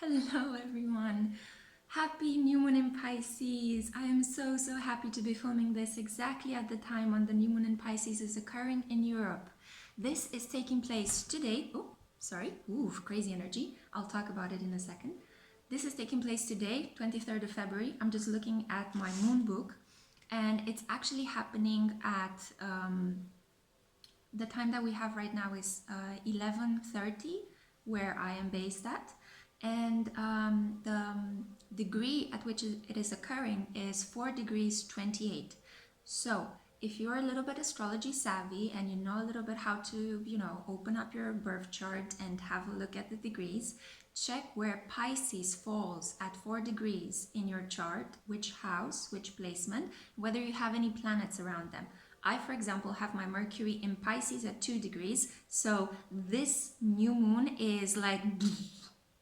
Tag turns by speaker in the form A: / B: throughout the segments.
A: Hello everyone. Happy new moon in Pisces. I am so happy to be filming this exactly at the time when the new moon in Pisces is occurring in Europe. This is taking place today. Oh, sorry. Ooh, crazy energy. I'll talk about it in a second. This is taking place today, 23rd of February. I'm just looking at my moon book and it's actually happening at the time that we have right now is 11:30 where I am based at, and the degree at which it is occurring is 4 degrees 28. So if you're a little bit astrology savvy and you know a little bit how to, open up your birth chart and have a look at the degrees, check where Pisces falls at 4 degrees in your chart, which house, which placement, whether you have any planets around them. I, for example, have my Mercury in Pisces at 2 degrees. So this new moon is like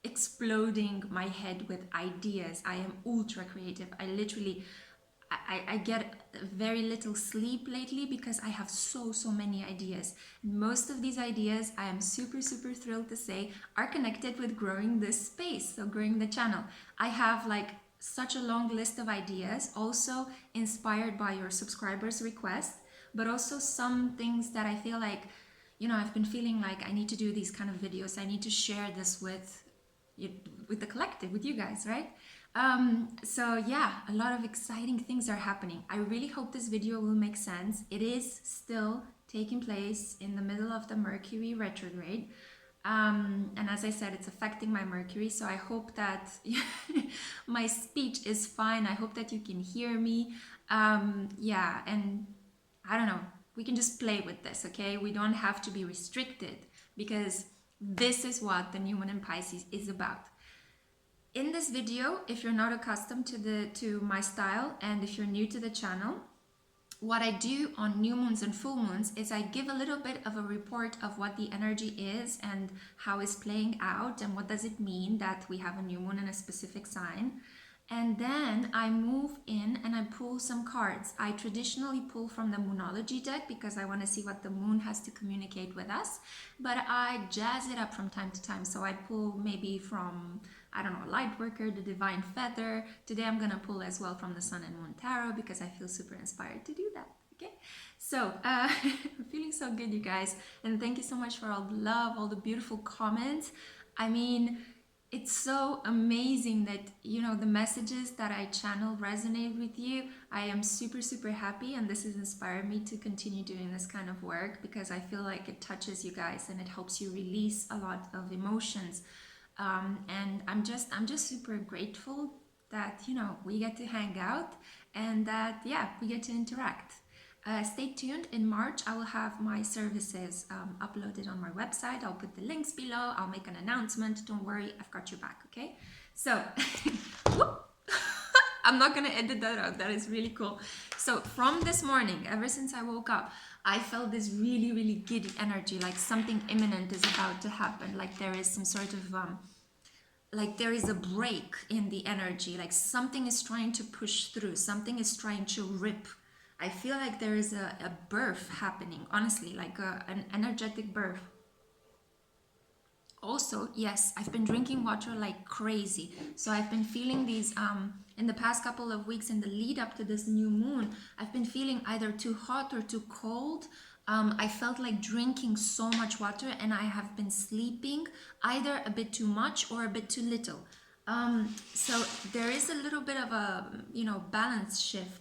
A: exploding my head with ideas. I am ultra creative. I get very little sleep lately because I have so many ideas. Most of these ideas, I am super thrilled to say, are connected with growing this space, so growing the channel. I have like such a long list of ideas, also inspired by your subscribers' requests, but also some things that I feel like, I've been feeling like I need to do these kind of videos. I need to share this with the collective, with you guys, right? So yeah, a lot of exciting things are happening. I really hope this video will make sense. It is still taking place in the middle of the Mercury retrograde. And as I said, it's affecting my Mercury, so I hope that my speech is fine. I hope that you can hear me. Yeah, and I don't know, we can just play with this, okay? We don't have to be restricted because this is what the new moon in Pisces is about. In this video, if you're not accustomed to my style and if you're new to the channel, what I do on new moons and full moons is I give a little bit of a report of what the energy is and how it's playing out and what does it mean that we have a new moon in a specific sign. And then I move in and I pull some cards. I traditionally pull from the Moonology deck because I want to see what the moon has to communicate with us, but I jazz it up from time to time. So I pull maybe from, I don't know, Lightworker, the Divine Feather. Today I'm going to pull as well from the Sun and Moon Tarot because I feel super inspired to do that. Okay, so I'm feeling so good, you guys, and thank you so much for all the love, all the beautiful comments. I mean, it's so amazing that, the messages that I channel resonate with you. I am super happy, and this has inspired me to continue doing this kind of work because I feel like it touches you guys and it helps you release a lot of emotions. And I'm just super grateful that, we get to hang out and that, yeah, we get to interact. Stay tuned. In March, I will have my services uploaded on my website. I'll put the links below. I'll make an announcement. Don't worry, I've got your back, okay? So, I'm not going to edit that out. That is really cool. So, from this morning, ever since I woke up, I felt this really giddy energy, like something imminent is about to happen. Like there is some sort of like there is a break in the energy, like something is trying to push through, something is trying to rip. I feel like there is a birth happening, honestly, like an energetic birth. Also, yes, I've been drinking water like crazy. So I've been feeling these, in the past couple of weeks in the lead up to this new moon, I've been feeling either too hot or too cold. I felt like drinking so much water and I have been sleeping either a bit too much or a bit too little. So there is a little bit of a, balance shift.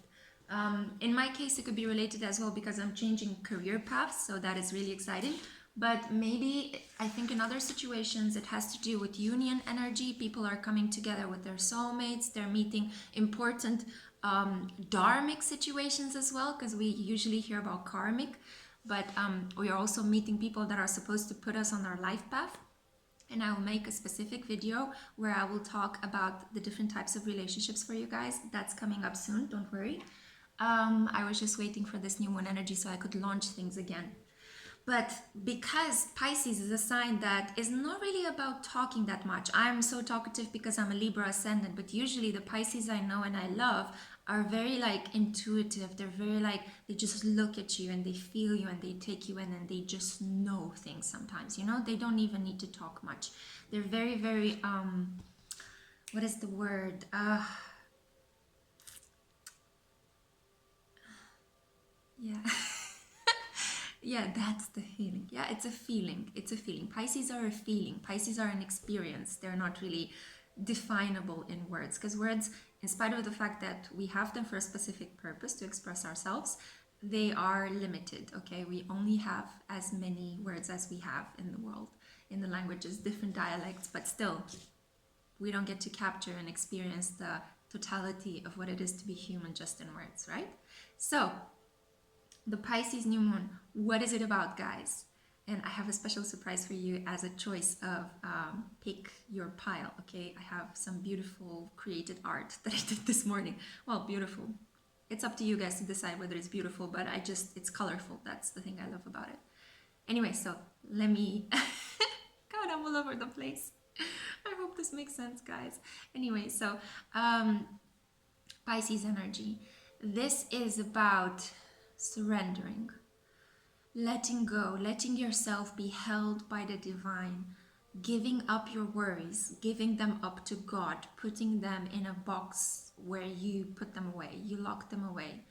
A: In my case, it could be related as well because I'm changing career paths, so that is really exciting. But maybe I think in other situations it has to do with union energy. People are coming together with their soulmates. They're meeting important dharmic situations as well, because we usually hear about karmic, but we are also meeting people that are supposed to put us on our life path. And I will make a specific video where I will talk about the different types of relationships for you guys. That's coming up soon, don't worry. I was just waiting for this new moon energy so I could launch things again. But because Pisces is a sign that is not really about talking that much. I'm so talkative because I'm a Libra ascendant, but usually the Pisces I know and I love are very like intuitive. They're very like, they just look at you and they feel you and they take you in and they just know things sometimes, they don't even need to talk much. They're very what is the word? Yeah. Yeah, that's the feeling. Yeah, it's a feeling. It's a feeling. Pisces are a feeling. Pisces are an experience. They're not really definable in words, because words, in spite of the fact that we have them for a specific purpose to express ourselves, they are limited. Okay, we only have as many words as we have in the world, in the languages, different dialects, but still we don't get to capture and experience the totality of what it is to be human just in words, right? So the Pisces new moon, what is it about, guys? And I have a special surprise for you as a choice of pick your pile, okay? I have some beautiful created art that I did this morning. Well, beautiful. It's up to you guys to decide whether it's beautiful, but it's colorful. That's the thing I love about it. Anyway, so let me, God, I'm all over the place. I hope this makes sense, guys. Anyway, so Pisces energy. This is about surrendering, letting go, letting yourself be held by the divine, giving up your worries, giving them up to God, putting them in a box where you put them away, you lock them away.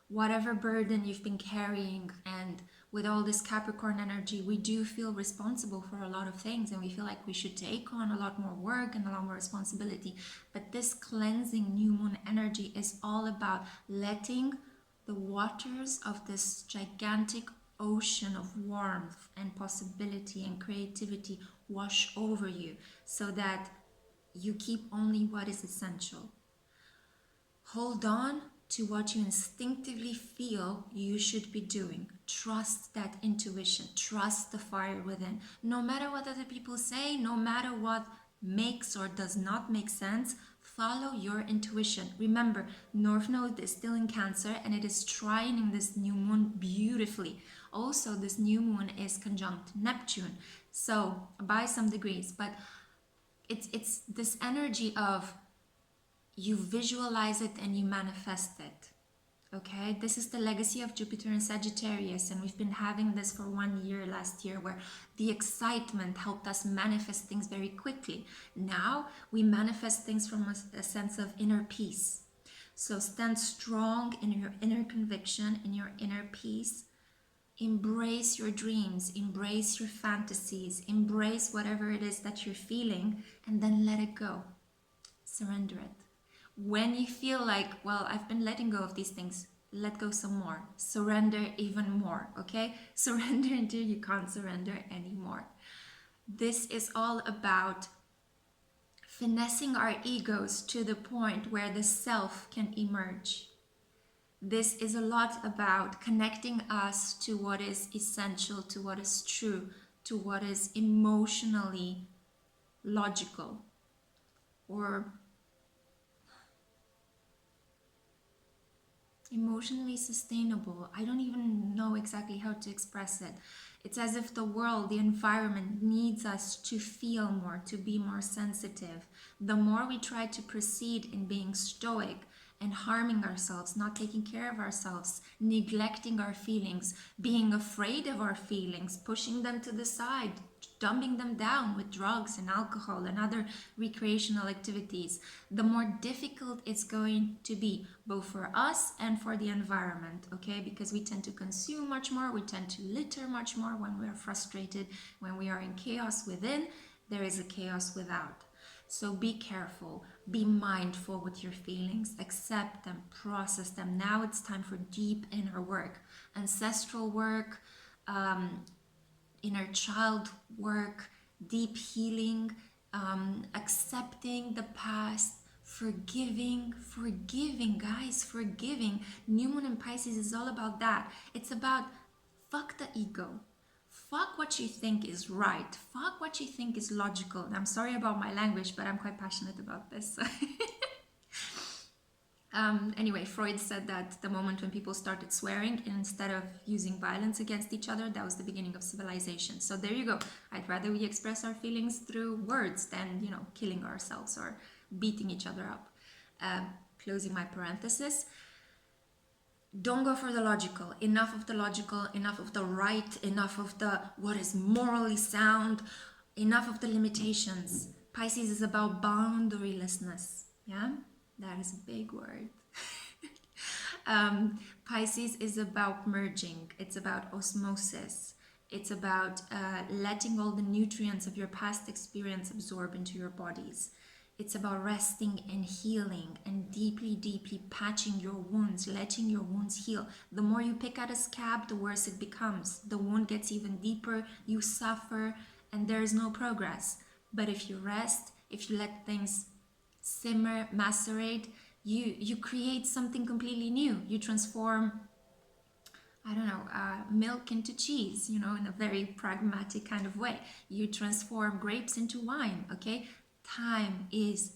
A: Whatever burden you've been carrying, and with all this Capricorn energy, we do feel responsible for a lot of things, and we feel like we should take on a lot more work and a lot more responsibility. But this cleansing new moon energy is all about letting the waters of this gigantic ocean of warmth and possibility and creativity wash over you, so that you keep only what is essential. Hold on to what you instinctively feel you should be doing. Trust that intuition. Trust the fire within. No matter what other people say, no matter what makes or does not make sense, follow your intuition. Remember, North Node is still in Cancer, and it is trining this new moon beautifully. Also, this new moon is conjunct Neptune, so by some degrees, but it's this energy of you visualize it and you manifest it. Okay, this is the legacy of Jupiter and Sagittarius, and we've been having this for 1 year last year, where the excitement helped us manifest things very quickly. Now we manifest things from a sense of inner peace. So stand strong in your inner conviction, in your inner peace. Embrace your dreams, embrace your fantasies, embrace whatever it is that you're feeling, and then let it go. Surrender it. When you feel like, well, I've been letting go of these things, let go some more. Surrender even more, okay? Surrender until you can't surrender anymore. This is all about finessing our egos to the point where the self can emerge. This is a lot about connecting us to what is essential, to what is true, to what is emotionally logical, or emotionally sustainable. I don't even know exactly how to express it. It's as if the world, the environment needs us to feel more, to be more sensitive. The more we try to proceed in being stoic and harming ourselves, not taking care of ourselves, neglecting our feelings, being afraid of our feelings, pushing them to the side, dumbing them down with drugs and alcohol and other recreational activities, the more difficult it's going to be, both for us and for the environment, okay? Because we tend to consume much more, we tend to litter much more when we're frustrated, when we are in chaos within, there is a chaos without. So be careful, be mindful with your feelings, accept them, process them. Now it's time for deep inner work, ancestral work, inner child work, deep healing, accepting the past, forgiving, guys, forgiving. New Moon in Pisces is all about that. It's about fuck the ego. Fuck what you think is right. Fuck what you think is logical. And I'm sorry about my language, but I'm quite passionate about this. Anyway, Freud said that the moment when people started swearing instead of using violence against each other, that was the beginning of civilization. So there you go. I'd rather we express our feelings through words than, killing ourselves or beating each other up. Closing my parenthesis. Don't go for the logical. Enough of the logical, enough of the right, enough of the what is morally sound, enough of the limitations. Pisces is about boundarylessness. Yeah, that is a big word. Pisces is about merging. It's about osmosis. It's about letting all the nutrients of your past experience absorb into your bodies. It's about resting and healing and deeply, deeply patching your wounds, letting your wounds heal. The more you pick at a scab, the worse it becomes. The wound gets even deeper, you suffer, and there is no progress. But if you rest, if you let things simmer, macerate, you create something completely new. You transform, I don't know, milk into cheese, you know, in a very pragmatic kind of way. You transform grapes into wine, okay? Time is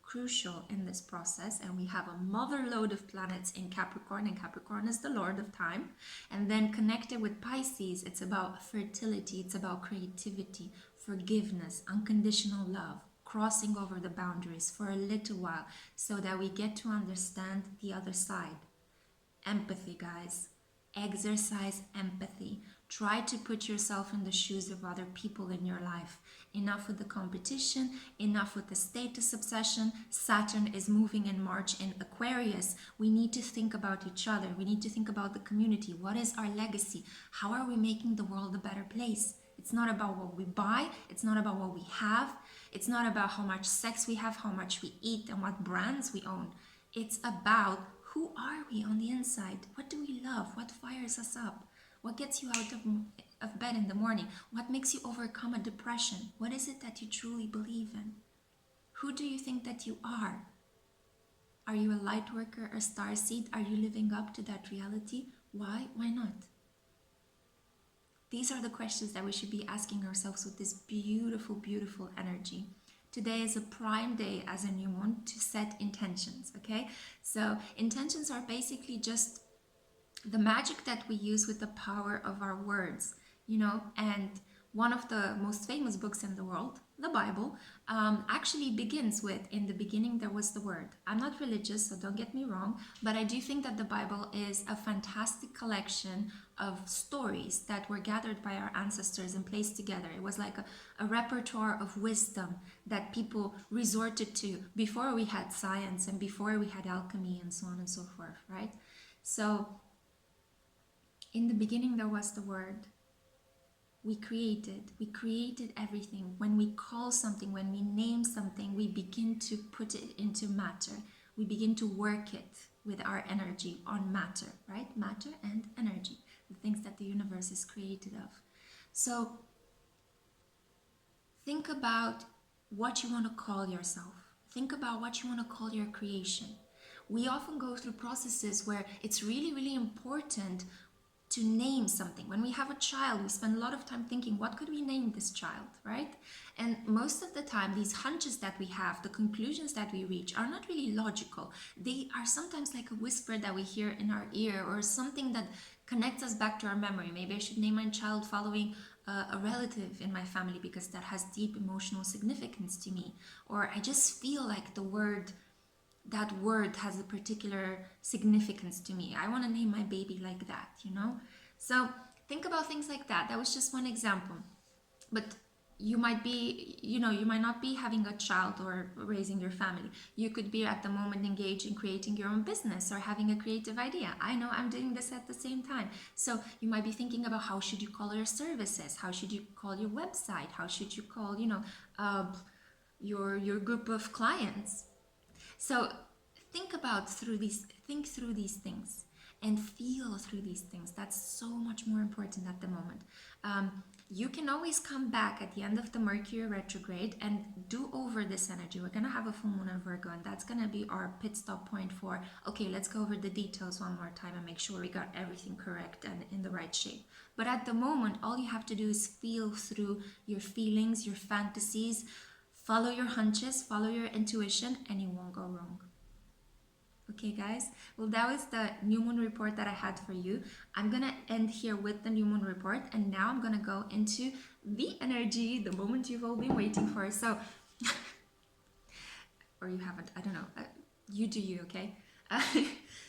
A: crucial in this process, and we have a mother load of planets in Capricorn, and Capricorn is the lord of time. And then connected with Pisces, it's about fertility, it's about creativity, forgiveness, unconditional love, crossing over the boundaries for a little while so that we get to understand the other side. Empathy, guys. Exercise empathy. Try to put yourself in the shoes of other people in your life. Enough with the competition, enough with the status obsession. Saturn is moving in March in Aquarius. We need to think about each other. We need to think about the community. What is our legacy? How are we making the world a better place? It's not about what we buy. It's not about what we have. It's not about how much sex we have, how much we eat, and what brands we own. It's about who are we on the inside? What do we love? What fires us up? What gets you out of bed in the morning? What makes you overcome a depression? What is it that you truly believe in? Who do you think that you are? Are you a light worker or starseed? Are you living up to that reality? Why? Why not? These are the questions that we should be asking ourselves with this beautiful, beautiful energy. Today is a prime day as a new moon to set intentions, okay? So intentions are basically just the magic that we use with the power of our words, you know, and one of the most famous books in the world, the Bible, actually begins with, in the beginning there was the word. I'm not religious, so don't get me wrong, but I do think that the Bible is a fantastic collection of stories that were gathered by our ancestors and placed together. It was like a repertoire of wisdom that people resorted to before we had science and before we had alchemy and so on and so forth, right? So in the beginning there was the word. We created everything. When we call something, when we name something, we begin to put it into matter. We begin to work it with our energy on matter, right? Matter and energy, the things that the universe is created of. So think about what you want to call yourself. Think about what you want to call your creation. We often go through processes where it's really, really important to name something. When we have a child, we spend a lot of time thinking, what could we name this child, right? And most of the time, these hunches that we have, the conclusions that we reach are not really logical. They are sometimes like a whisper that we hear in our ear or something that connects us back to our memory. Maybe I should name my child following a relative in my family because that has deep emotional significance to me. Or I just feel like that word has a particular significance to me. I want to name my baby like that, you know? So think about things like that. That was just one example. But you might be, you know, you might not be having a child or raising your family. You could be at the moment engaged in creating your own business or having a creative idea. I know I'm doing this at the same time. So you might be thinking about how should you call your services? How should you call your website? How should you call, you know, your group of clients? So think through these things and feel through these things. That's so much more important at the moment. You can always come back at the end of the Mercury retrograde and do over this energy. We're going to have a full moon in Virgo, and that's going to be our pit stop point for, okay, let's go over the details one more time and make sure we got everything correct and in the right shape. But at the moment, all you have to do is feel through your feelings, your fantasies, follow your hunches, follow your intuition, and you won't go wrong. Okay, guys? Well, that was the new moon report that I had for you. I'm going to end here with the new moon report, and now I'm going to go into the energy, the moment you've all been waiting for. So, or you haven't, I don't know. You do you, okay?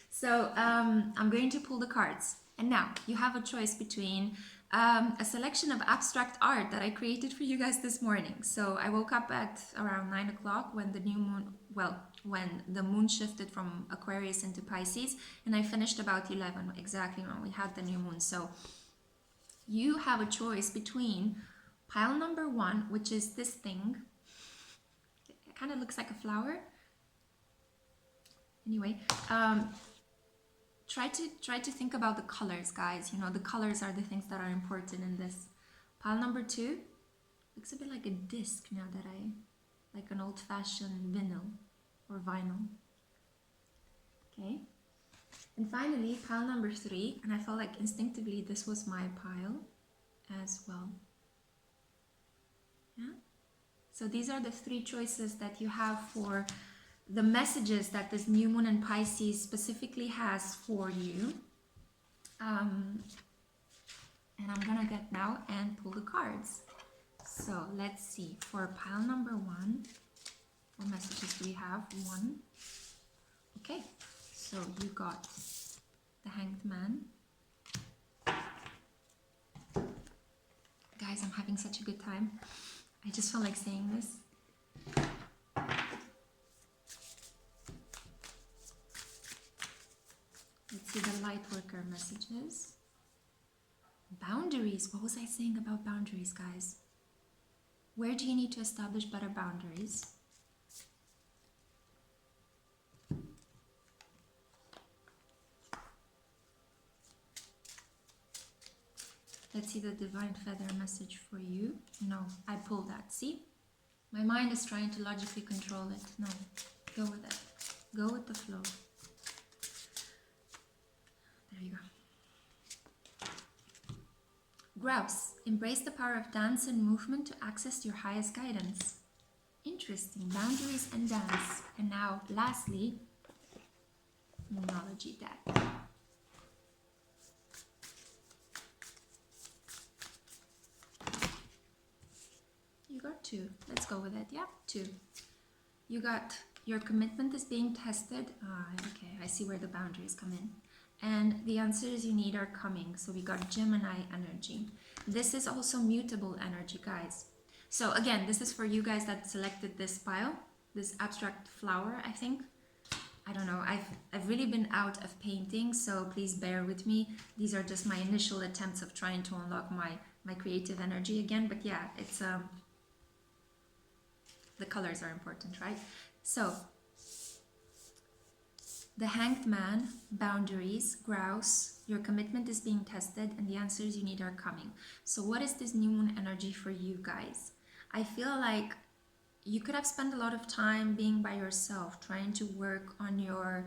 A: So, I'm going to pull the cards. And now, you have a choice between A selection of abstract art that I created for you guys this morning. So I woke up at around 9 o'clock when the new moon, well, when the moon shifted from Aquarius into Pisces, and I finished about 11, exactly when we had the new moon. So you have a choice between pile number 1, which is this thing. It kind of looks like a flower. Anyway, try to think about the colors, guys. You know, the colors are the things that are important in this. Pile number 2 looks a bit like a disc now that like an old-fashioned vinyl. Okay. And finally, pile number 3, and I felt like instinctively this was my pile as well. Yeah. So these are the 3 choices that you have for the messages that this new moon in Pisces specifically has for you. And I'm gonna get now and pull the cards. So let's see, for pile number 1, what messages do we have? 1. Okay, so you got the Hanged Man. Guys, I'm having such a good time. I just felt like saying this. Let's see the light worker messages. Boundaries. What was I saying about boundaries, guys? Where do you need to establish better boundaries? Let's see the divine feather message for you. No, I pulled that. See? My mind is trying to logically control it. No, go with it. Go with the flow. There you go. Grouse. Embrace the power of dance and movement to access your highest guidance. Interesting. Boundaries and dance. And now, lastly, Moonology deck. You got 2. Let's go with it. Yeah, 2. You got your commitment is being tested. Okay, I see where the boundaries come in. And the answers you need are coming. So we got Gemini energy. This is also mutable energy, guys. So again, this is for you guys that selected this pile, this abstract flower, I think. I don't know. I've really been out of painting, so please bear with me. These are just my initial attempts of trying to unlock my creative energy again. But yeah, it's the colors are important, right? So the Hanged Man, boundaries, grouse, your commitment is being tested, and the answers you need are coming. So what is this new moon energy for you guys? I feel like you could have spent a lot of time being by yourself, trying to work on your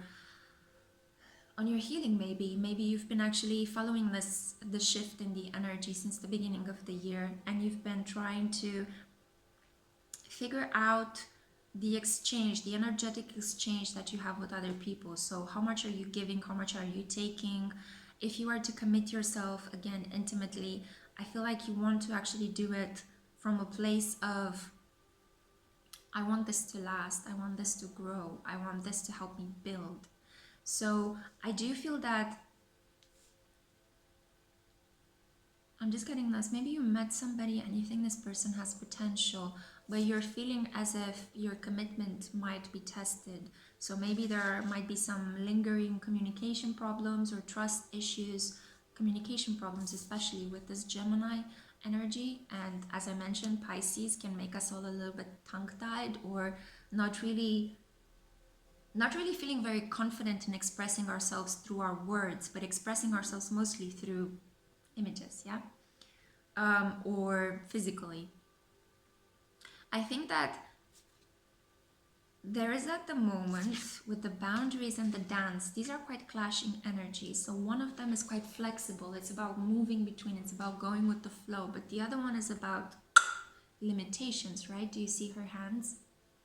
A: healing. Maybe you've been actually following the shift in the energy since the beginning of the year, and you've been trying to figure out the exchange, the energetic exchange that you have with other people. So how much are you giving? How much are you taking? If you are to commit yourself again intimately, I feel like you want to actually do it from a place of, I want this to last. I want this to grow. I want this to help me build. So I do feel that I'm just getting this. Maybe you met somebody and you think this person has potential, but you're feeling as if your commitment might be tested. So maybe there might be some lingering communication problems or trust issues, communication problems, especially with this Gemini energy. And as I mentioned, Pisces can make us all a little bit tongue-tied or not really feeling very confident in expressing ourselves through our words, but expressing ourselves mostly through images, yeah? Or physically. I think that there is at the moment with the boundaries and the dance, these are quite clashing energies. So one of them is quite flexible. It's about moving between, it's about going with the flow. But the other one is about limitations, right? Do you see her hands?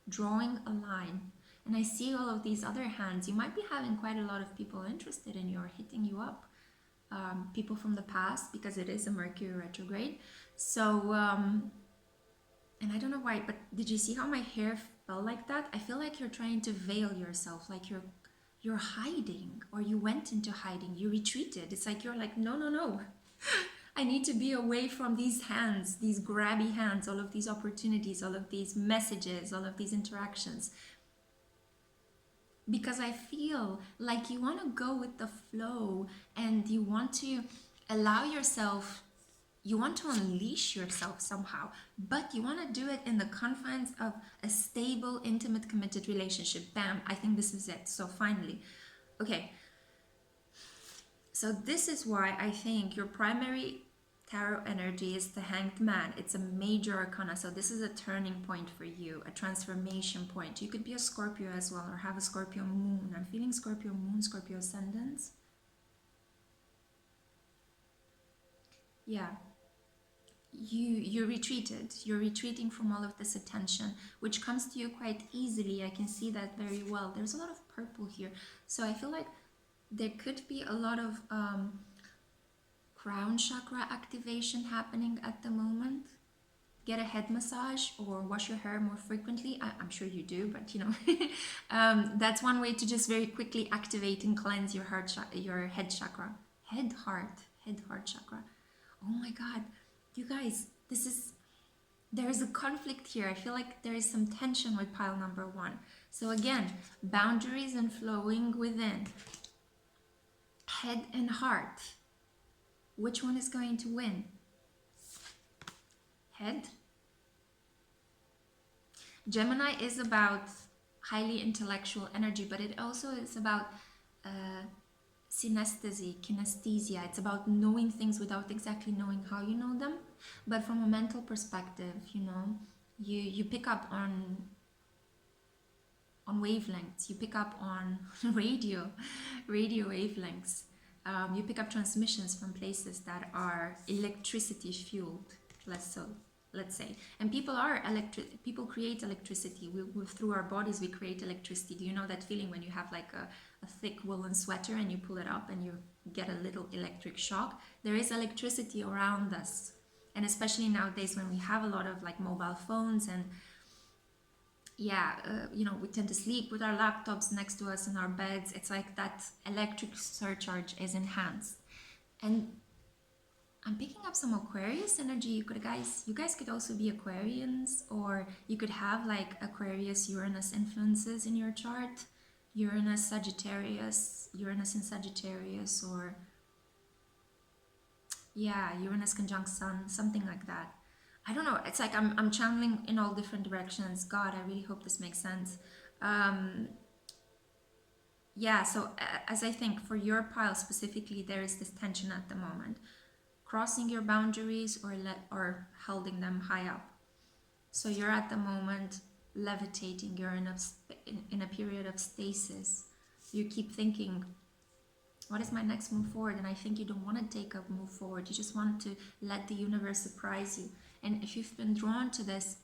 A: Drawing a line. And I see all of these other hands. You might be having quite a lot of people interested in you or hitting you up. People from the past, because it is a Mercury retrograde. So, and I don't know why, but did you see how my hair felt like that? I feel like you're trying to veil yourself, like you're hiding, or you went into hiding, you retreated. It's like you're like, no. I need to be away from these hands, these grabby hands, all of these opportunities, all of these messages, all of these interactions. Because I feel like you want to go with the flow and you want to allow yourself, you want to unleash yourself somehow, but you want to do it in the confines of a stable, intimate, committed relationship. Bam, I think this is it. So finally, okay. So this is why I think your primary tarot energy is the Hanged Man. It's a major arcana. So this is a turning point for you, a transformation point. You could be a Scorpio as well or have a Scorpio moon. I'm feeling Scorpio moon, Scorpio ascendants. Yeah. You're retreated. You're retreating from all of this attention, which comes to you quite easily. I can see that very well. There's a lot of purple here. So I feel like there could be a lot of crown chakra activation happening at the moment. Get a head massage or wash your hair more frequently. I'm sure you do, but you know, that's one way to just very quickly activate and cleanse your your head chakra. Head heart chakra. Oh my God, you guys, there is a conflict here. I feel like there is some tension with pile number 1. So again, boundaries and flowing within. Head and heart. Which one is going to win? Head. Gemini is about highly intellectual energy, but it also is about kinesthesia. It's about knowing things without exactly knowing how you know them. But from a mental perspective, you know, you pick up on wavelengths. You pick up on radio wavelengths. You pick up transmissions from places that are electricity fueled, let's say. And people create electricity. Through our bodies, we create electricity. Do you know that feeling when you have like a thick woolen sweater and you pull it up and you get a little electric shock? There is electricity around us. And especially nowadays when we have a lot of like mobile phones and you know, we tend to sleep with our laptops next to us in our beds. It's like that electric surcharge is enhanced. And I'm picking up some Aquarius energy. You guys could also be Aquarians, or you could have like Aquarius Uranus influences in your chart. Uranus in Sagittarius, or Uranus conjunct Sun, something like that. I don't know, it's like I'm channeling in all different directions. God, I really hope this makes sense. So as I think for your pile specifically, there is this tension at the moment. Crossing your boundaries or holding them high up. So you're at the moment levitating, you're in a period of stasis. You keep thinking, what is my next move forward? And I think you don't want to take a move forward. You just want to let the universe surprise you. And if you've been drawn to this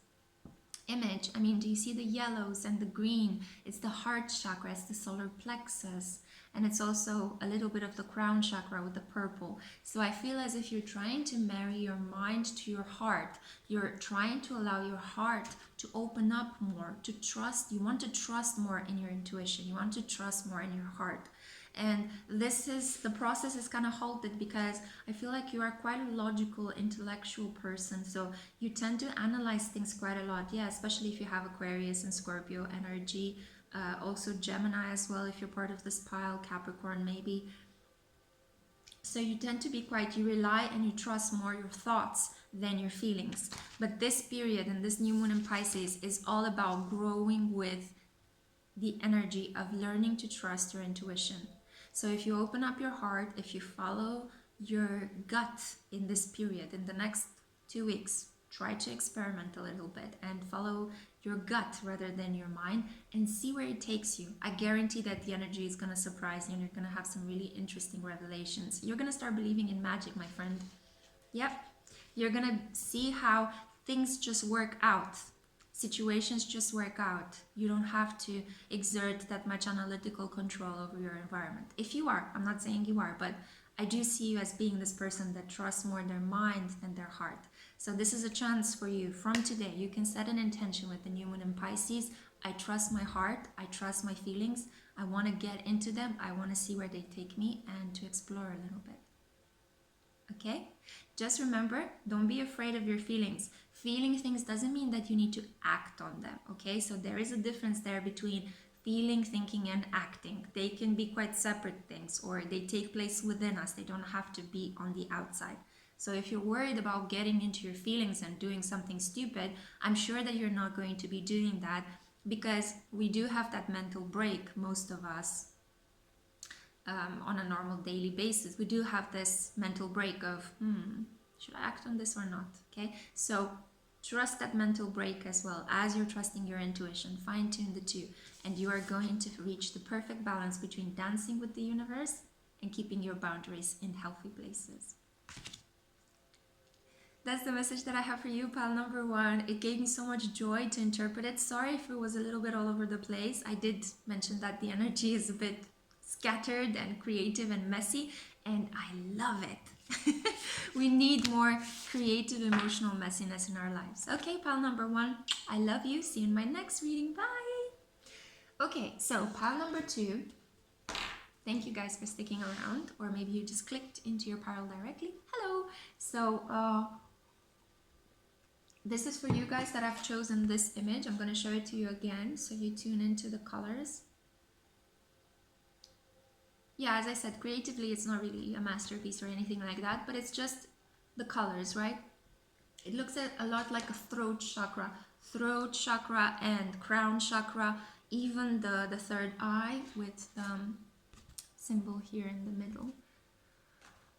A: image, I mean, do you see the yellows and the green? It's the heart chakra, it's the solar plexus, and it's also a little bit of the crown chakra with the purple. So I feel as if you're trying to marry your mind to your heart. You're trying to allow your heart to open up more, to trust. You want to trust more in your intuition. You want to trust more in your heart. And the process is kind of halted because I feel like you are quite a logical, intellectual person. So you tend to analyze things quite a lot. Yeah, especially if you have Aquarius and Scorpio energy. Also Gemini as well, if you're part of this pile, Capricorn maybe. So you tend to be you rely and you trust more your thoughts than your feelings. But this period and this new moon in Pisces is all about growing with the energy of learning to trust your intuition. So if you open up your heart, if you follow your gut in this period, in the next 2 weeks, try to experiment a little bit and follow your gut rather than your mind and see where it takes you. I guarantee that the energy is going to surprise you and you're going to have some really interesting revelations. You're going to start believing in magic, my friend. Yep. You're going to see how things just work out. Situations just work out. You don't have to exert that much analytical control over your environment. If you are, I'm not saying you are, but I do see you as being this person that trusts more their mind than their heart. So this is a chance for you from today. You can set an intention with the new moon in Pisces. I trust my heart. I trust my feelings. I want to get into them. I want to see where they take me and to explore a little bit. Okay? Just remember, don't be afraid of your feelings. Feeling things doesn't mean that you need to act on them, okay? So there is a difference there between feeling, thinking, and acting. They can be quite separate things, or they take place within us. They don't have to be on the outside. So if you're worried about getting into your feelings and doing something stupid, I'm sure that you're not going to be doing that, because we do have that mental break, most of us, on a normal daily basis. We do have this mental break of, should I act on this or not? Okay, so trust that mental break as well as you're trusting your intuition. Fine tune the two, and you are going to reach the perfect balance between dancing with the universe and keeping your boundaries in healthy places. That's the message that I have for you, pal number one. It gave me so much joy to interpret it. Sorry if it was a little bit all over the place. I did mention that the energy is a bit scattered and creative and messy, and I love it. We need more creative, emotional messiness in our lives. Okay, pal number one, I love you. See you in my next reading. Bye. Okay, so pal number two, thank you guys for sticking around, or maybe you just clicked into your pile directly. Hello. So this is for you guys that have chosen this image. I'm going to show it to you again so you tune into the colors. Yeah, as I said, creatively it's not really a masterpiece or anything like that, but it's just the colors, right? It looks a lot like a throat chakra and crown chakra, even the third eye with the symbol here in the middle.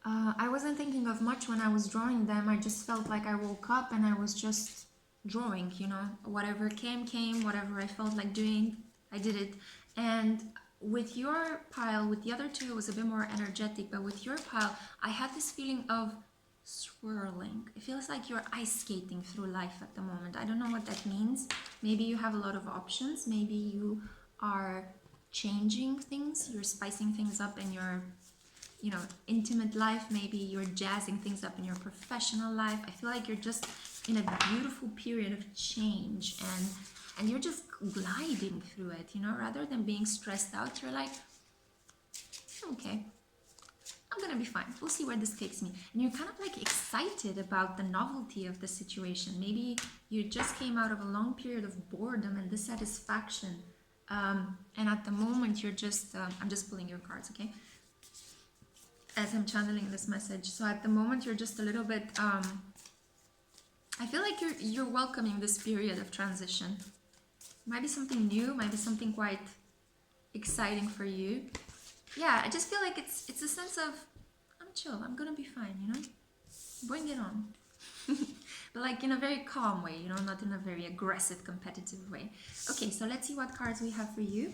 A: I wasn't thinking of much when I was drawing them. I just felt like I woke up and I was just drawing, you know, whatever came, whatever I felt like doing, I did it. And with your pile, with the other two, it was a bit more energetic, but with your pile, I had this feeling of swirling. It feels like you're ice skating through life at the moment. I don't know what that means. Maybe you have a lot of options. Maybe you are changing things, you're spicing things up in your, you know, intimate life. Maybe you're jazzing things up in your professional life. I feel like you're just in a beautiful period of change, and you're just gliding through it, you know, rather than being stressed out. You're like, okay, I'm gonna be fine. We'll see where this takes me. And you're kind of like excited about the novelty of the situation. Maybe you just came out of a long period of boredom and dissatisfaction. And at the moment you're just, I'm just pulling your cards, okay? As I'm channeling this message. So at the moment you're just a little bit, I feel like you're welcoming this period of transition. Might be something new, might be something quite exciting for you. Yeah, I just feel like it's a sense of, I'm chill, I'm gonna be fine, you know? Bring it on. But like in a very calm way, you know, not in a very aggressive, competitive way. Okay, so let's see what cards we have for you.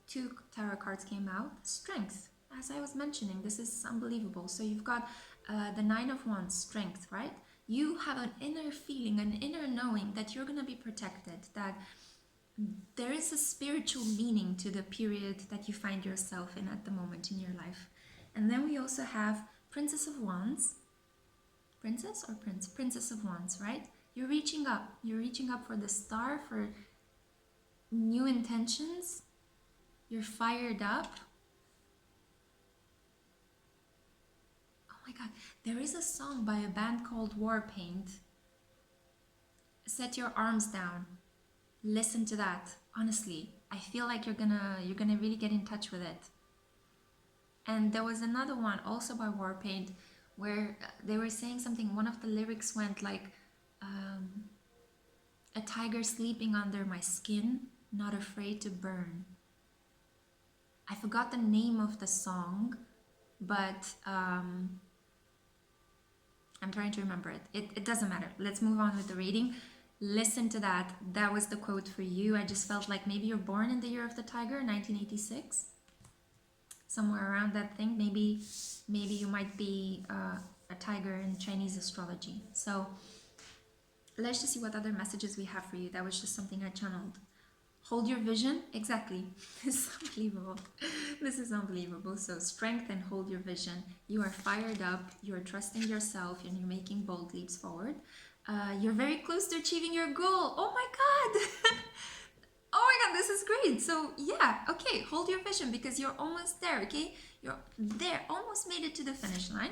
A: Two tarot cards came out. Strength. As I was mentioning, this is unbelievable. So you've got the Nine of Wands, strength, right? You have an inner feeling, an inner knowing that you're going to be protected, that there is a spiritual meaning to the period that you find yourself in at the moment in your life. And then we also have Princess of Wands. Princess or Prince? Princess of Wands, right? You're reaching up. You're reaching up for the star, for new intentions. You're fired up. Oh my God, there is a song by a band called Warpaint. Set your arms down. Listen to that. Honestly, I feel like you're gonna really get in touch with it. And there was another one also by Warpaint where they were saying something. One of the lyrics went like, a tiger sleeping under my skin, not afraid to burn. I forgot the name of the song, but I'm trying to remember it. It doesn't matter. Let's move on with the reading. Listen to that. That was the quote for you. I just felt like maybe you're born in the year of the tiger, 1986. Somewhere around that thing. Maybe you might be a tiger in Chinese astrology. So let's just see what other messages we have for you. That was just something I channeled. Hold your vision. Exactly. This is unbelievable. This is unbelievable. So strength and hold your vision. You are fired up. You are trusting yourself and you're making bold leaps forward. You're very close to achieving your goal. Oh my God. Oh my God, this is great. So yeah, okay, hold your vision because you're almost there, okay? You're there, almost made it to the finish line.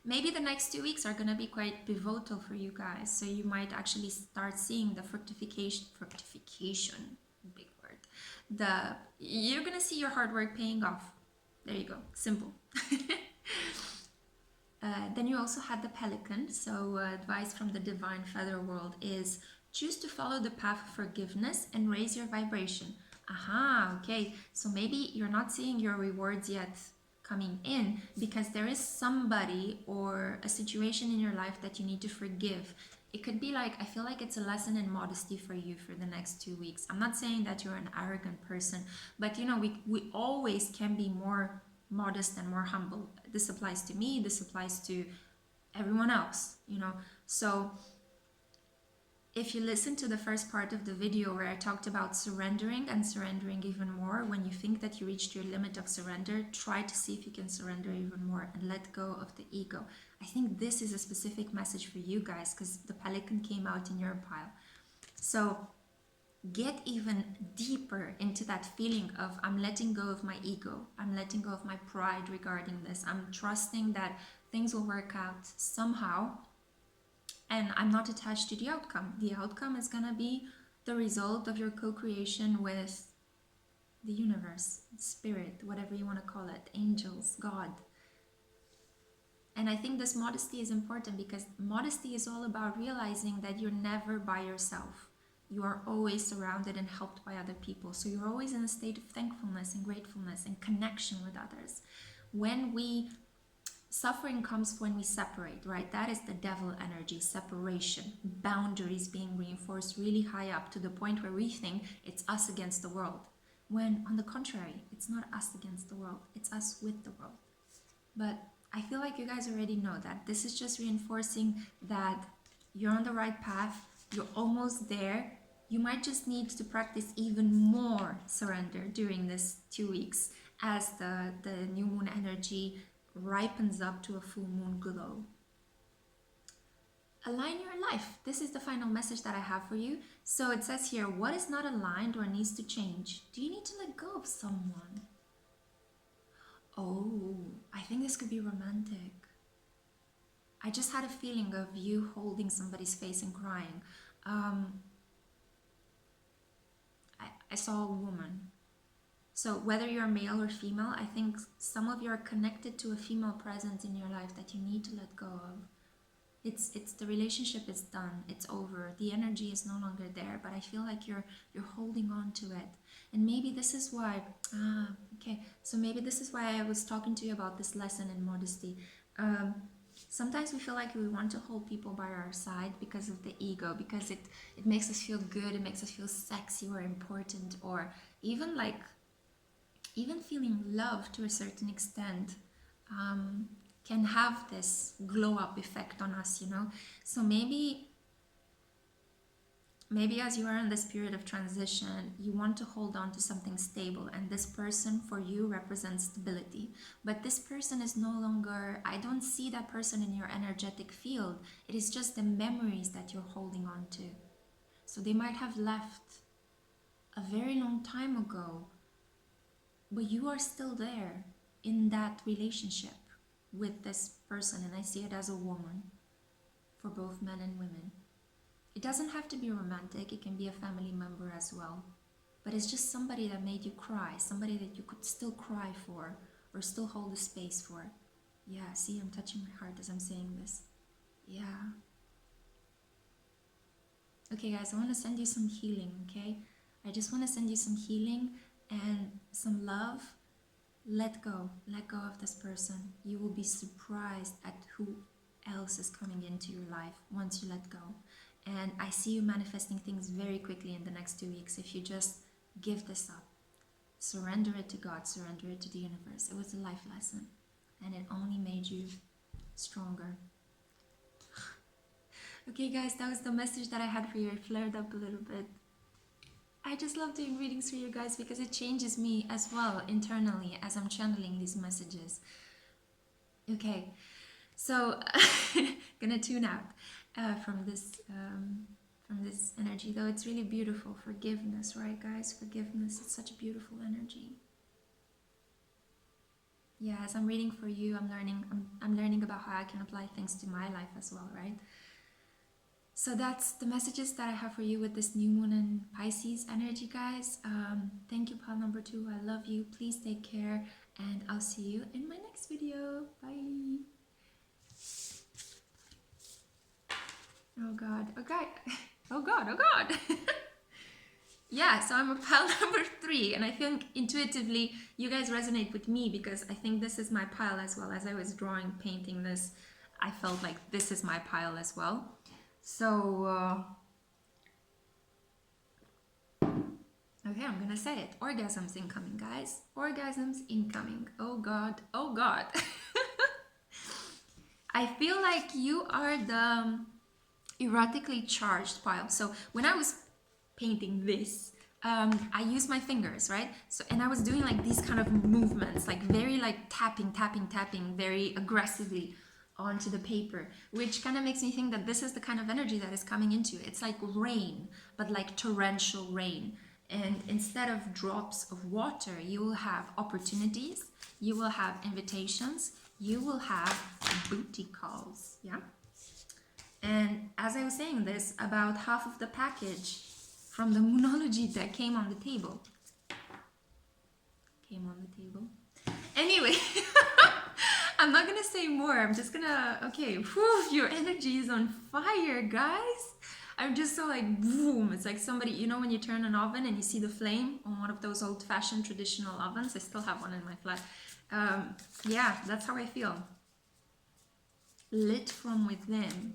A: maybe the next 2 weeks are going to be quite pivotal for you guys. So you might actually start seeing the fructification, big word. You're going to see your hard work paying off. There you go. Simple. Then you also had the pelican. So advice from the divine feather world is choose to follow the path of forgiveness and raise your vibration. Aha, okay. So maybe you're not seeing your rewards yet coming in because there is somebody or a situation in your life that you need to forgive. It could be like, I feel like it's a lesson in modesty for you for the next 2 weeks. I'm not saying that you're an arrogant person, but you know, we always can be more modest and more humble. This applies to me, this applies to everyone else, you know. So if you listen to the first part of the video where I talked about surrendering and surrendering even more, when you think that you reached your limit of surrender, try to see if you can surrender even more and let go of the ego. I think this is a specific message for you guys because the pelican came out in your pile. So get even deeper into that feeling of I'm letting go of my ego. I'm letting go of my pride regarding this. I'm trusting that things will work out somehow. And I'm not attached to the outcome. The outcome is going to be the result of your co-creation with the universe, spirit, whatever you want to call it, angels, God. And I think this modesty is important because modesty is all about realizing that you're never by yourself. You are always surrounded and helped by other people. So you're always in a state of thankfulness and gratefulness and connection with others. Suffering comes when we separate, right? That is the devil energy, separation, boundaries being reinforced really high up to the point where we think it's us against the world. When on the contrary, it's not us against the world, it's us with the world. But I feel like you guys already know that. This is just reinforcing that you're on the right path, you're almost there. You might just need to practice even more surrender during this 2 weeks as the new moon energy ripens up to a full moon glow. Align your life. This is the final message that I have for you. So it says here, what is not aligned or needs to change? Do you need to let go of someone? Oh, I think this could be romantic. I just had a feeling of you holding somebody's face and crying. I saw a woman. So whether you're male or female, I think some of you are connected to a female presence in your life that you need to let go of. It's the relationship is done, it's over, the energy is no longer there, but I feel like you're holding on to it. And maybe this is why, so maybe this is why I was talking to you about this lesson in modesty. Sometimes we feel like we want to hold people by our side because of the ego, because it makes us feel good, it makes us feel sexy or important, or even feeling love to a certain extent can have this glow up effect on us, you know. So maybe as you are in this period of transition, you want to hold on to something stable, and this person for you represents stability. But this person is no longer, I don't see that person in your energetic field. It is just the memories that you're holding on to. So they might have left a very long time ago, but you are still there in that relationship with this person, and I see it as a woman for both men and women. It doesn't have to be romantic, it can be a family member as well. But it's just somebody that made you cry, somebody that you could still cry for or still hold a space for. Yeah, see, I'm touching my heart as I'm saying this. Yeah. Okay guys, I want to send you some healing, okay? I just want to send you some healing and some love. Let go of this person. You will be surprised at who else is coming into your life once you let go. And I see you manifesting things very quickly in the next 2 weeks if you just give this up. Surrender it to God, surrender it to the universe. It was a life lesson and it only made you stronger. Okay guys, that was the message that I had for you. I flared up a little bit. I just love doing readings for you guys because it changes me as well internally as I'm channeling these messages. Okay, so gonna tune out from this energy, though it's really beautiful. Forgiveness, right guys? Forgiveness, it's such a beautiful energy. Yes, I'm reading for you. I'm learning about how I can apply things to my life as well, right? So that's the messages that I have for you with this new moon and Pisces energy, guys. Thank you, pile number 2. I love you. Please take care, and I'll see you in my next video. Bye. Oh God. Okay. Oh God. Oh God. Yeah, so I'm a pile number 3, and I think intuitively you guys resonate with me because I think this is my pile as well. As I was drawing, painting this, I felt like this is my pile as well. So, okay, I'm gonna say it. Orgasms incoming, guys. Orgasms incoming. Oh God, oh God. I feel like you are the erotically charged pile. So when I was painting this, I used my fingers, right? So, and I was doing like these kind of movements, like very like tapping, very aggressively onto the paper, which kind of makes me think that this is the kind of energy that is coming into it. It's like rain, but like torrential rain. And instead of drops of water, you will have opportunities, you will have invitations, you will have booty calls, yeah? And as I was saying this, about half of the package from the Moonology deck came on the table. Anyway, I'm not gonna say more. I'm just gonna, okay, whew, your energy is on fire, guys. I'm just so like, boom. It's like somebody, you know when you turn an oven and you see the flame on one of those old-fashioned traditional ovens? I still have one in my flat. Yeah, that's how I feel. Lit from within.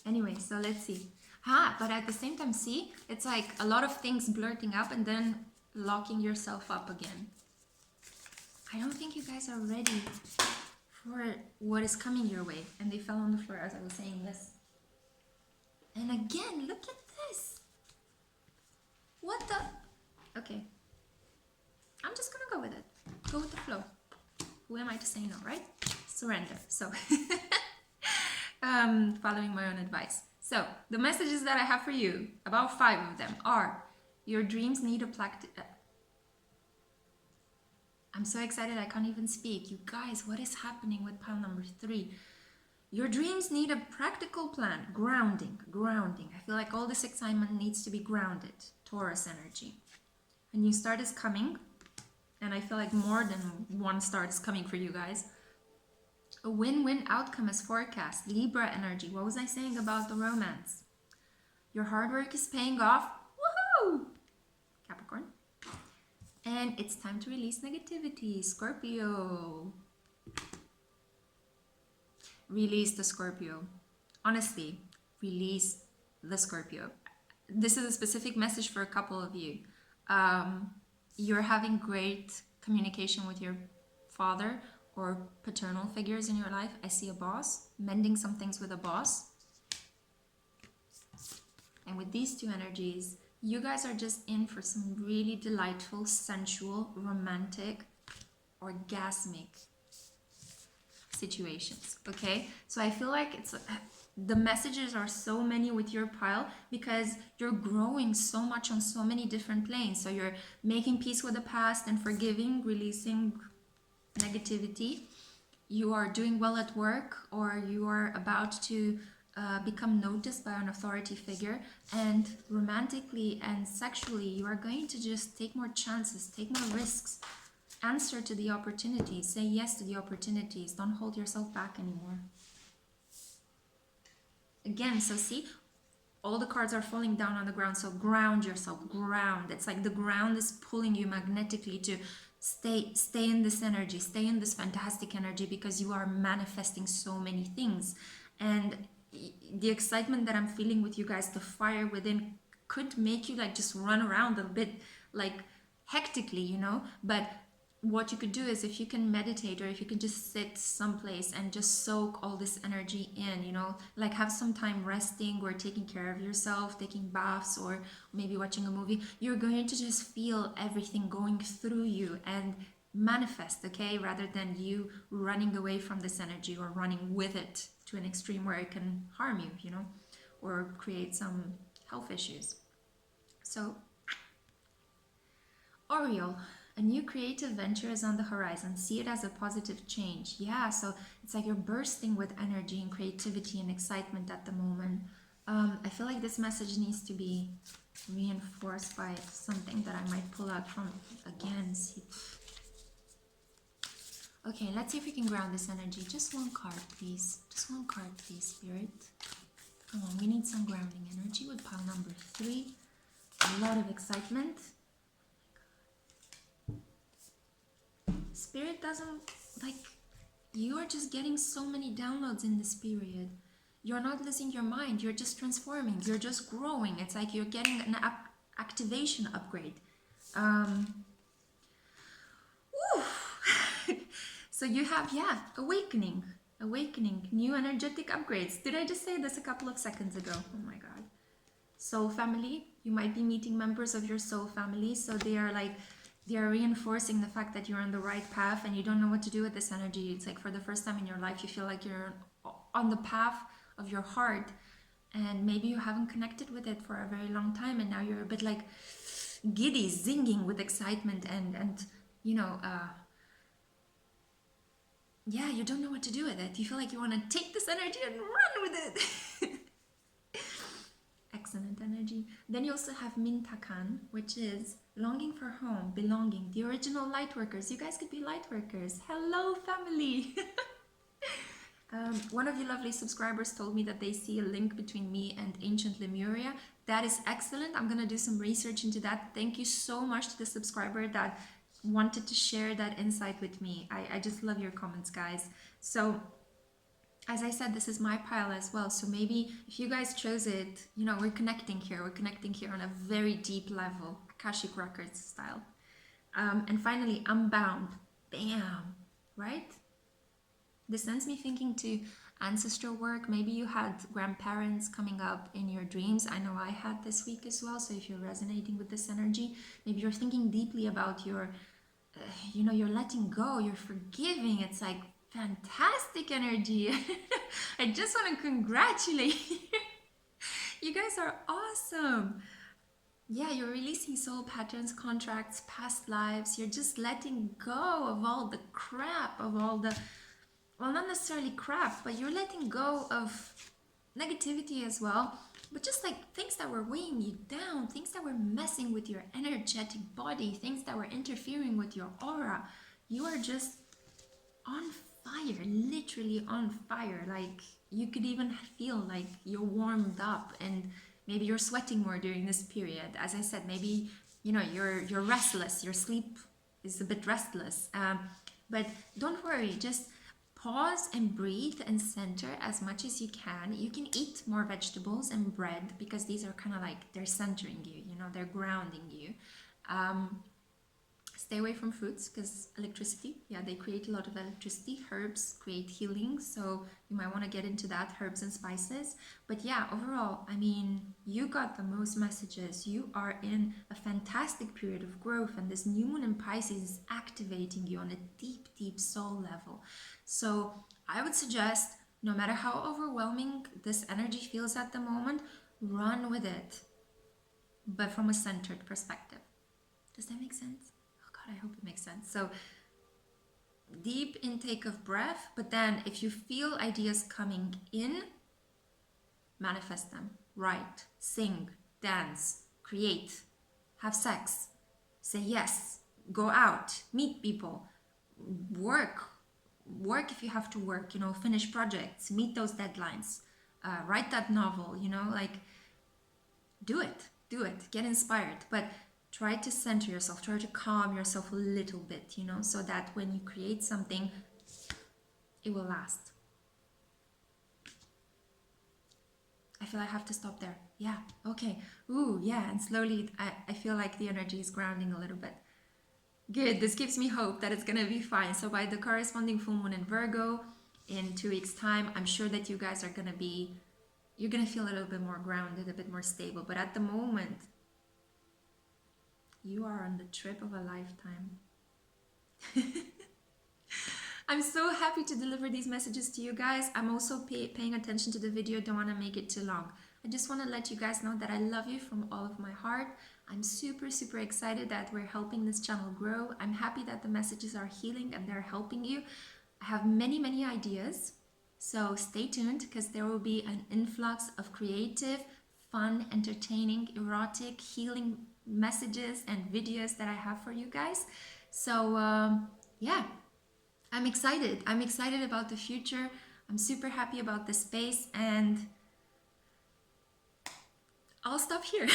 A: Anyway, so let's see. But at the same time, see, it's like a lot of things blurting up and then locking yourself up again. I don't think you guys are ready for what is coming your way. And they fell on the floor as I was saying this. And again, look at this. What the? Okay. I'm just gonna go with it. Go with the flow. Who am I to say no, right? Surrender. So, following my own advice. So, the messages that I have for you, about 5 of them, are your dreams need a I'm so excited I can't even speak. You guys, what is happening with pile number 3? Your dreams need a practical plan. Grounding. I feel like all this excitement needs to be grounded. Taurus energy. A new start is coming. And I feel like more than one start is coming for you guys. A win-win outcome is forecast. Libra energy. What was I saying about the romance? Your hard work is paying off. Woohoo! Capricorn. And it's time to release negativity. Scorpio. Release the Scorpio. Honestly, release the Scorpio. This is a specific message for a couple of you. You're having great communication with your father or paternal figures in your life. I see a boss, mending some things with a boss. And with these two energies, you guys are just in for some really delightful, sensual, romantic, orgasmic situations, okay? So I feel like it's the messages are so many with your pile because you're growing so much on so many different planes. So you're making peace with the past and forgiving, releasing negativity. You are doing well at work, or you are about to become noticed by an authority figure, and romantically and sexually you are going to just take more chances, take more risks, answer to the opportunities, say yes to the opportunities, don't hold yourself back anymore. Again, so see, all the cards are falling down on the ground, so ground yourself, ground. It's like the ground is pulling you magnetically to stay in this energy, stay in this fantastic energy, because you are manifesting so many things. And the excitement that I'm feeling with you guys, the fire within, could make you like just run around a bit like hectically, you know. But what you could do is, if you can meditate, or if you can just sit someplace and just soak all this energy in, you know, like have some time resting or taking care of yourself, taking baths, or maybe watching a movie, you're going to just feel everything going through you and manifest, okay, rather than you running away from this energy or running with it to an extreme where it can harm you, you know, or create some health issues. So Oriole, a new creative venture is on the horizon. See it as a positive change. Yeah, so it's like you're bursting with energy and creativity and excitement at the moment. I feel like this message needs to be reinforced by something that I might pull out from, again, see. Okay, let's see if we can ground this energy. Just one card, please. Just one card, please, Spirit. Come on, we need some grounding energy with pile number 3. A lot of excitement. Spirit doesn't, like, you are just getting so many downloads in this period. You're not losing your mind. You're just transforming. You're just growing. It's like you're getting an activation upgrade. So you have, yeah, awakening, new energetic upgrades. Did I just say this a couple of seconds ago? Oh my God. Soul family, you might be meeting members of your soul family. So they are reinforcing the fact that you're on the right path and you don't know what to do with this energy. It's like for the first time in your life, you feel like you're on the path of your heart and maybe you haven't connected with it for a very long time. And now you're a bit like giddy, zinging with excitement and you know, yeah, you don't know what to do with it. You feel like you want to take this energy and run with it. Excellent energy. Then you also have Mintakan, which is longing for home, belonging. The original light workers. You guys could be light workers. Hello, family. One of you lovely subscribers told me that they see a link between me and ancient Lemuria. That is excellent. I'm going to do some research into that. Thank you so much to the subscriber that wanted to share that insight with me. I just love your comments, guys. So as I said, this is my pile as well. So maybe if you guys chose it, you know, we're connecting here. We're connecting here on a very deep level, Akashic Records style. And finally, Unbound. Bam, right? This sends me thinking to ancestral work. Maybe you had grandparents coming up in your dreams. I know I had this week as well. So if you're resonating with this energy, maybe you're thinking deeply about your you know, you're letting go, you're forgiving. It's like fantastic energy. I just want to congratulate you. You guys are awesome. Yeah, you're releasing soul patterns, contracts, past lives. You're just letting go of all the crap, of all the, well, not necessarily crap, but you're letting go of negativity as well. But just like things that were weighing you down, things that were messing with your energetic body, things that were interfering with your aura, you are just on fire, literally on fire. Like you could even feel like you're warmed up and maybe you're sweating more during this period. As I said, maybe, you know, you're restless, your sleep is a bit restless. But don't worry, just pause and breathe and center as much as you can. You can eat more vegetables and bread because these are kind of like, they're centering you, you know, they're grounding you. Stay away from fruits because electricity, yeah, they create a lot of electricity. Herbs create healing, so you might want to get into that, herbs and spices. But yeah, overall, I mean, you got the most messages. You are in a fantastic period of growth, and this new moon in Pisces is activating you on a deep, deep soul level. So I would suggest, no matter how overwhelming this energy feels at the moment, run with it, but from a centered perspective. Does that make sense? I hope it makes sense. So deep intake of breath, but then if you feel ideas coming in, manifest them. Write, sing, dance, create, have sex, say yes, go out, meet people, work if you have to work, you know, finish projects, meet those deadlines, write that novel, you know, like do it, get inspired. But try to center yourself, try to calm yourself a little bit, you know, so that when you create something, it will last. I feel I have to stop there. Yeah, okay. Ooh, yeah, and slowly I feel like the energy is grounding a little bit. Good, this gives me hope that it's gonna be fine. So by the corresponding full moon in Virgo in 2 weeks' time, I'm sure that you guys are gonna be, you're gonna feel a little bit more grounded, a bit more stable. But at the moment, you are on the trip of a lifetime. I'm so happy to deliver these messages to you guys. I'm also paying attention to the video. Don't want to make it too long. I just want to let you guys know that I love you from all of my heart. I'm super, super excited that we're helping this channel grow. I'm happy that the messages are healing and they're helping you. I have many, many ideas. So stay tuned because there will be an influx of creative, fun, entertaining, erotic, healing messages and videos that I have for you guys. So yeah, I'm excited. I'm excited about the future. I'm super happy about the space, and I'll stop here.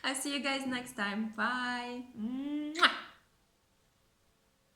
A: I'll see you guys next time. Bye. Mwah.